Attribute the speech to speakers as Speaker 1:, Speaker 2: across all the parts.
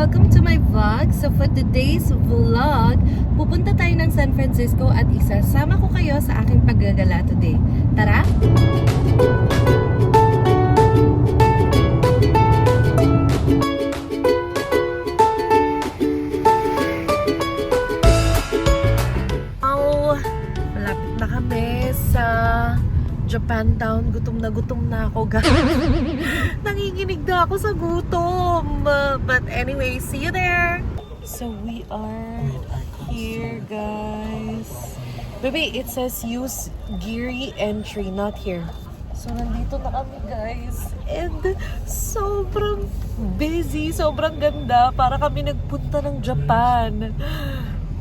Speaker 1: Welcome to my vlog. So for today's vlog, pupunta tayo ng San Francisco at isasama ko kayo sa aking paggagala today. Tara! Malapit na kami sa Japantown. Gutom na ako, guys. Nanginginig na ako sa gutom. But anyway, see you there. So we are here, guys. Baby, it says use Geary entry, not here. So nandito na kami, guys. And sobrang busy, sobrang ganda. Para kami nagpunta ng Japan.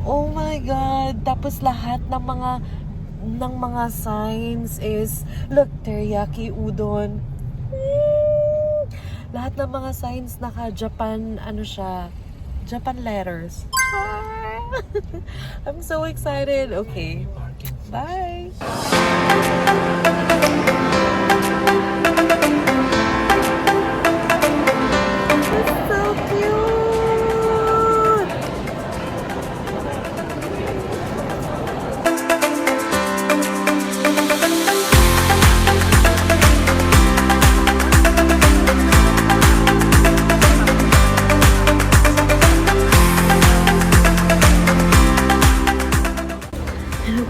Speaker 1: Oh my God. Tapos lahat ng mga signs is, look, teriyaki udon. Lahat ng mga signs naka-Japan, ano siya, Japan letters. I'm so excited. Okay, bye! It's so cute!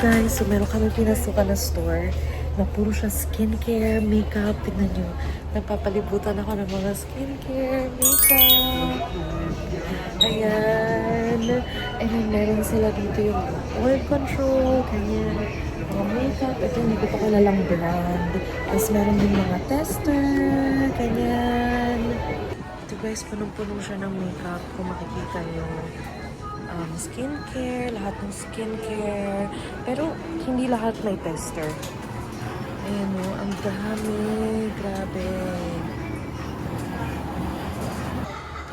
Speaker 1: Guys, so meron kami pinasukan na store na puro siya skincare, makeup. Tignan nyo, nagpapalibutan ako ng mga skincare, makeup. Ayan. And then meron sila dito yung oil control, kanya mga makeup. Ito hindi ko pa kilalang brand. Tapos meron din mga tester, kanyan. Ito guys, punong-punong siya ng makeup. Kung makikita nyo. Skincare, lahat ng skincare. Pero, hindi lahat may tester. Ayan o, ang dami. Grabe.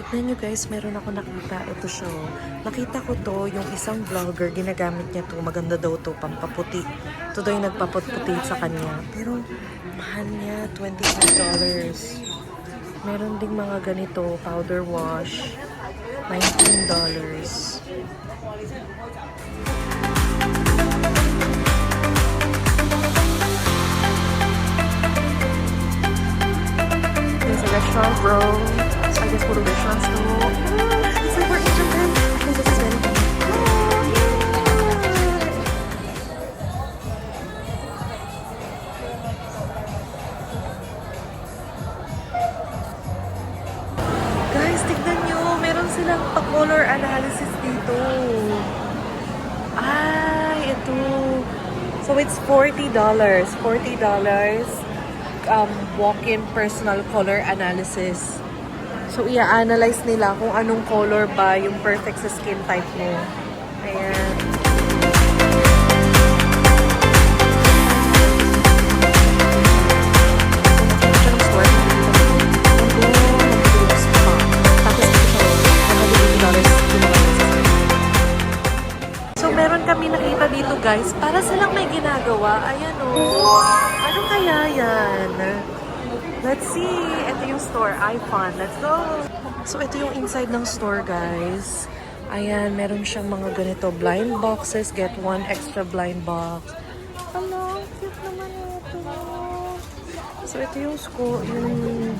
Speaker 1: Tignan nyo guys, meron ako nakita. Ito siya. Nakita ko to, yung isang vlogger, ginagamit niya to. Maganda daw to, pampaputi. Ito daw yung nagpaputi sa kanya. Pero, mahal niya, $25. Meron ding mga ganito, powder wash. $19. There's a restaurant row. So I guess go to restaurants too. It's like we're in Japan. I think this is very good. Guys, tignan nyo. Meron silang pa-color analysis dito. Ay, ito. So it's $40. $40. Walk-in personal color analysis. So, i-analyze nila kung anong color ba yung perfect sa skin type mo. Ayan. So, meron kami nakita dito, guys. Para silang may ginagawa. Ayan o. Ano kaya yan? Let's see. Ito yung store. iPhone. Let's go. So, ito yung inside ng store, guys. Ayan, meron siyang mga ganito. Blind boxes. Get one extra blind box. Hello. Cute naman ito. So, ito yung store. And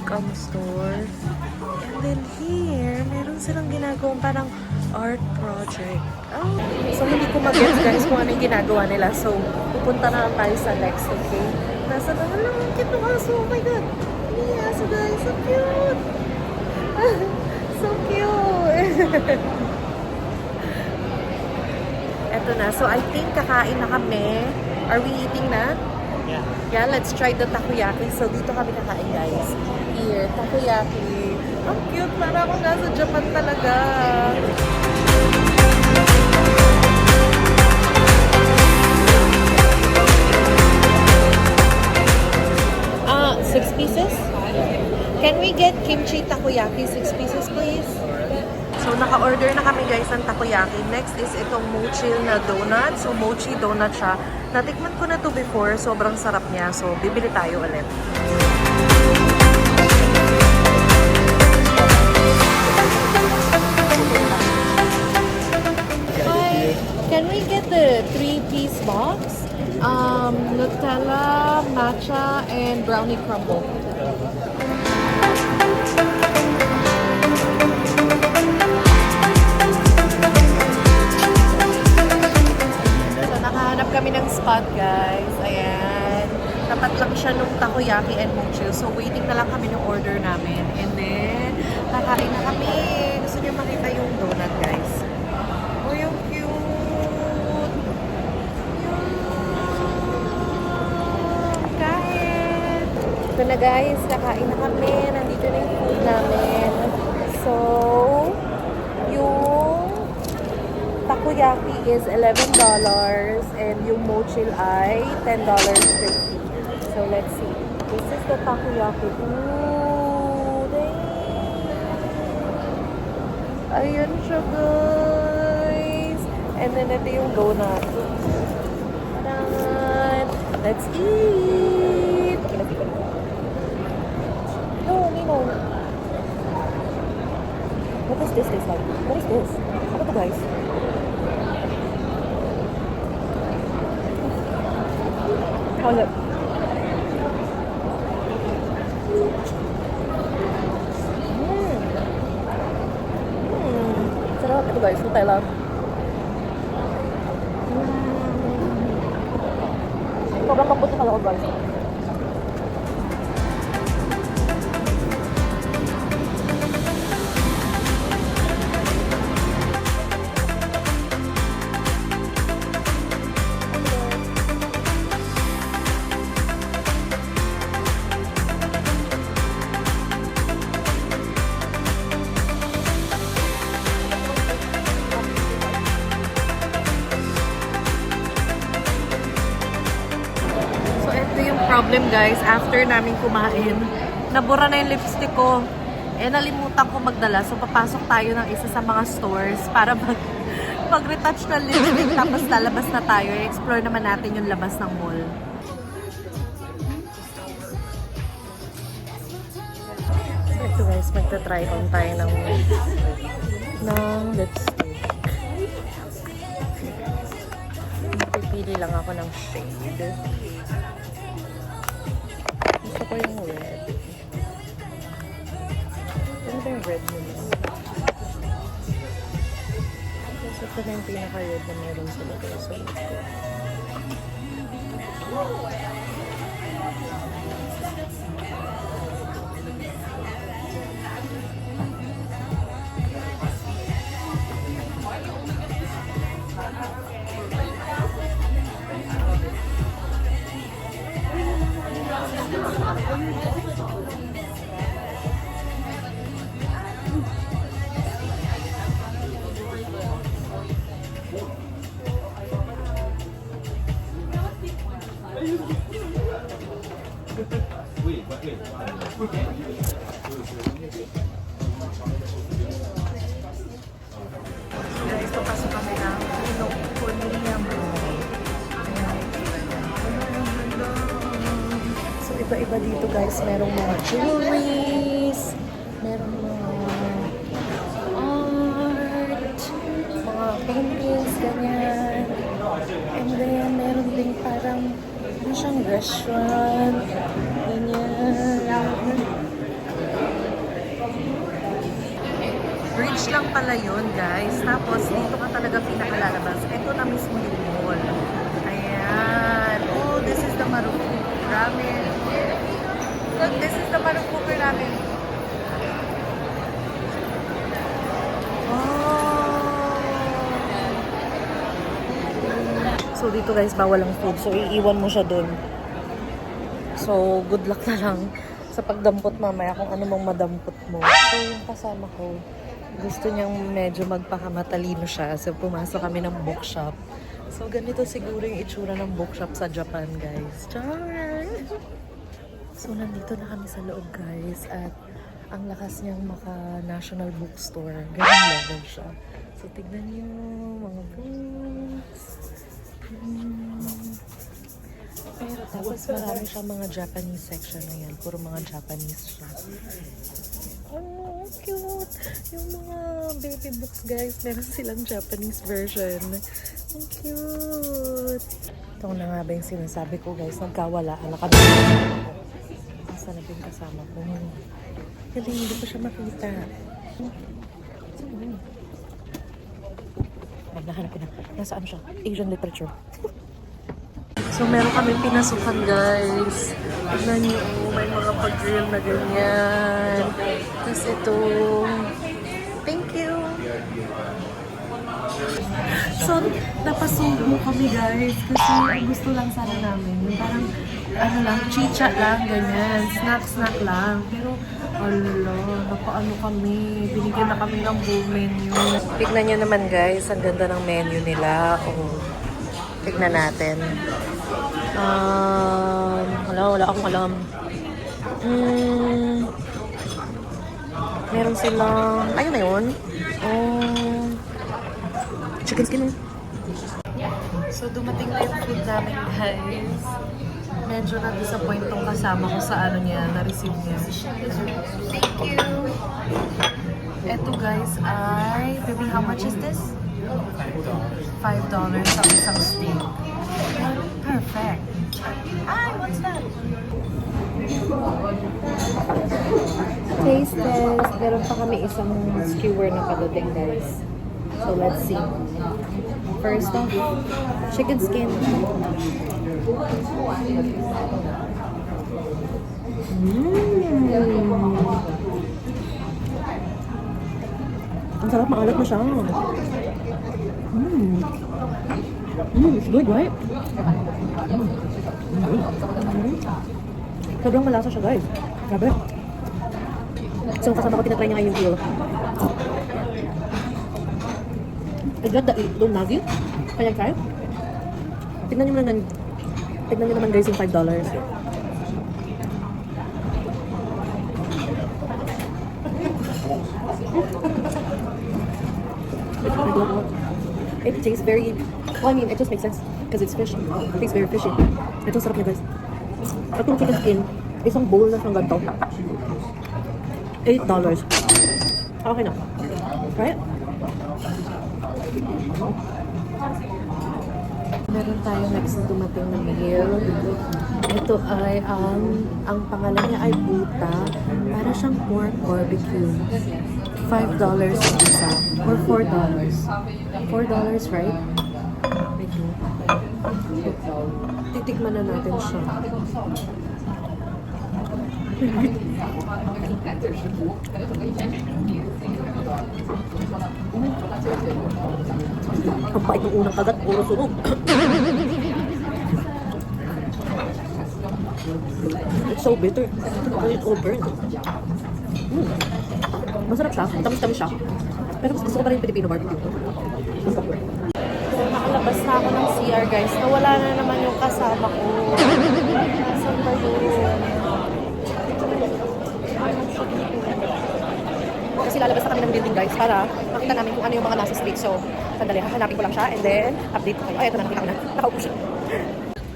Speaker 1: then here, meron silang ginagawang parang art project. Oh. So, hindi ko mag-guess, guys, kung ano yung ginagawa nila. So, pupunta na lang tayo sa next, okay? Nasa na, alam, ang cute ng aso. Oh my God. Hindi aso, guys. So cute. So cute. Eto na. So, I think kakain na kami. Are we eating na?
Speaker 2: Yeah.
Speaker 1: Yeah, let's try the takoyaki. So, dito kami kakain, guys. Here, takoyaki. Ang cute. Para akong nasa Japan talaga. Six pieces? Can we get kimchi takoyaki 6 pieces, please? So, naka-order na kami, guys, ng takoyaki. Next is itong mochi na donut. So, mochi donut siya. Natikman ko na to before. Sobrang sarap niya. So, bibili tayo ulit. Can we get the 3-piece box? Nutella, matcha, and brownie crumble. So, nakahanap kami ng spot, guys. Ayan. Tapat lang siya nung takoyaki and mochi. So, waiting na lang kami ng order namin. And then, kakain na kami. Gusto niyo makita yung donut, guys. Oh, yung cute. Kain. Ito na, guys. Kakain na kami. Nandito na yung food namin. So, yung takoyaki is $11 and yung mochi ay $10.50. So, let's see. This is the takoyaki. Ooh, dang. Ayan siya, guys. And then, ito yung donut. Tadan! Let's eat! No, Nino. What does this taste like? What is this? Ano to, guys? How's it? Sarap. Ito, guys, Nutella. Sobrang lambot na pala ko, guys. Problem, guys, after namin kumain, nabura na yung lipstick ko. Eh, nalimutan ko magdala. So, papasok tayo ng isa sa mga stores para mag-retouch ng lipstick. Tapos, lalabas na tayo. I-explore naman natin yung labas ng mall. So, ito, guys, magta-try on tayo ng lipstick. Pipili lang ako ng shade. Gusto ko yung red. Ano ba yung red nila? Kasi ito na yung pinaka-red na meron sila. So, ito. Guys, papasok kami ng Kinokuniya Mall. So, iba-iba dito, guys. Merong mga jewelries, merong mga art, mga paintings, ganyan. And then, meron din parang ano siyang restaurant, ganyan. Bridge lang pala yun, guys. Tapos, dito ka talaga pinakalalabas. Ito na mismo yung mall. Ayan. Oh, this is the Marufuku Ramen. Look, this is the Marufuku Ramen. Oh. So, dito, guys, bawal ang food. So, iiwan mo siya dun. So, good luck na lang sa pagdampot mamaya kung ano mang madampot mo. So, yung kasama ko, gusto niyang medyo magpakamatalino siya. So, pumasok kami ng bookshop. So, ganito siguro yung itsura ng bookshop sa Japan, guys. Char! So, nandito na kami sa loob, guys. At ang lakas niyang maka-national bookstore. Ganyan level siya. So, tignan niyo mga books. Pero tapos marami siya mga Japanese section na yan. Puro mga Japanese siya. Oh, cute. Yung mga baby books, guys, meron silang Japanese version. Ang cute. Ito na nga ba yung sinasabi ko, guys. Nagkawalaan na kami. Saan na yung kasama ko? Kasi hindi ko siya makita. Nahanap ko na. Nasaan siya? Asian literature. So, meron kami pinasukan, guys. Tignan niyo, may mga pag-grill na ganyan. Tapos ito. Thank you. So, napasubo kami, guys. Kasi gusto lang sana namin. Yung parang, ano lang, chicha lang, ganyan. Snack lang. Pero, ala, napaano kami. Binigyan na kami ng buong menu. Tignan niyo naman, guys. Ang ganda ng menu nila. Oh. Tignan natin. Wala akong alam. Meron silang, ayun na yun. Chicken skin. So, dumating na yung food namin, guys. Medyo na-disappoint tong kasama ko sa ano niya, na-receive niya. Thank you! Eto, guys, ay, baby, how much is this? $5 sa isang steak. Perfect. Ay, what's that? Taste test. Meron pa kami isang skewer na padating, guys. So, let's see. First off, chicken skin. Ang sarap, maalat na siya. It's good, right? Sobrang malasa siya, guys. Grabe. So, kasama ko tinatry niya ngayon yung grill. Is that the unagi? Can I try? Tignan niyo naman guys yung $5. It tastes very, well, I mean, it just makes sense because it's fish. It tastes very fishy. Ito sarap niya, guys. At yung chicken skin, isang bowl na siyang ganito. $8. Okay na. Right? Meron tayo next na dumating na meal. Ito ay ang pangalan niya ay buta. Para siyang pork barbecue. $5 ang isa. Or $4. $4, right? Medyo. Titikman na natin siya. Ang bait ng unang kagat, puro sunog. It's so bitter. It's all burnt. Masarap siya. Tamis-tamis siya. Pero mas gusto ko pa rin yung Filipino barbecue. So, nakalabas na ako ng CR, guys. Nawala na naman yung kasama ko. Nasaan ba yun? Kasi lalabas na kami ng building, guys, para makita namin kung ano yung mga nasa street. So, sandali, hahanapin ko lang siya and then update ko kayo. Ay, ito na, nakita ko na. Nakaupo siya.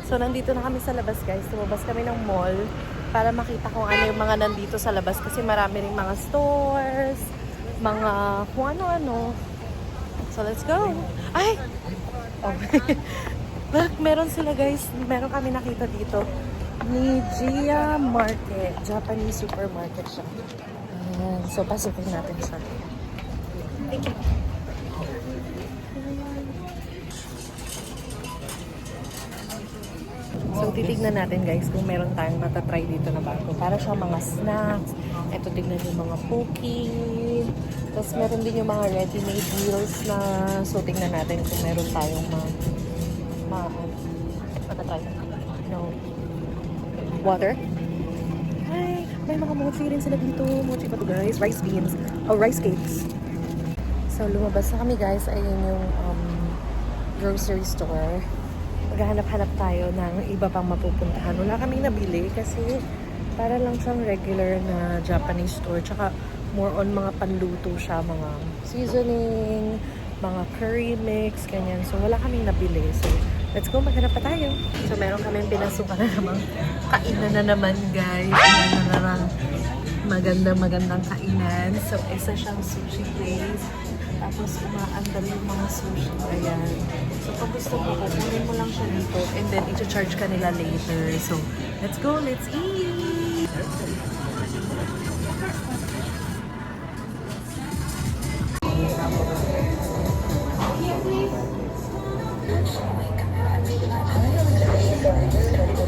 Speaker 1: So, nandito na kami sa labas, guys. Lumabas kami ng mall para makita kung ano yung mga nandito sa labas. Kasi marami ring mga stores, mga kung ano-ano. So, let's go. Ay! Oh. Look, meron sila, guys. Meron kami nakita dito. Nijiya Market. Japanese supermarket siya. Ayan. So, pasukin natin siya. Thank you. So, titignan natin, guys, kung meron tayong matatry dito na bago. Para siyang mga snacks. Ito, tignan yung mga poke. Tapos, meron din yung mga ready-made meals na so, tignan natin kung meron tayong matatry. No. Water. Hi! May mga mochi rin sila dito. Mochi pa to, guys. Rice beans. Oh, rice cakes. So, lumabas na kami, guys. Ayun yung grocery store. Maghahanap-hanap tayo ng iba pang mapupuntahan. Wala kaming nabili kasi para lang siyang regular na Japanese store. Tsaka more on mga panluto siya, mga seasoning, mga curry mix, ganyan. So wala kaming nabili. So let's go, maghanap pa tayo. So meron kaming pinasukan na naman. Kainan na naman, guys. Kainan na naman. magandang kainan. So, isa siyang sushi place. Tapos, umaandar yung mga sushi. Ayan. So, kung gusto mo, kukunin mo lang siya dito and then i-charge ka nila later. So, let's go, let's eat!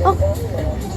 Speaker 1: Oh!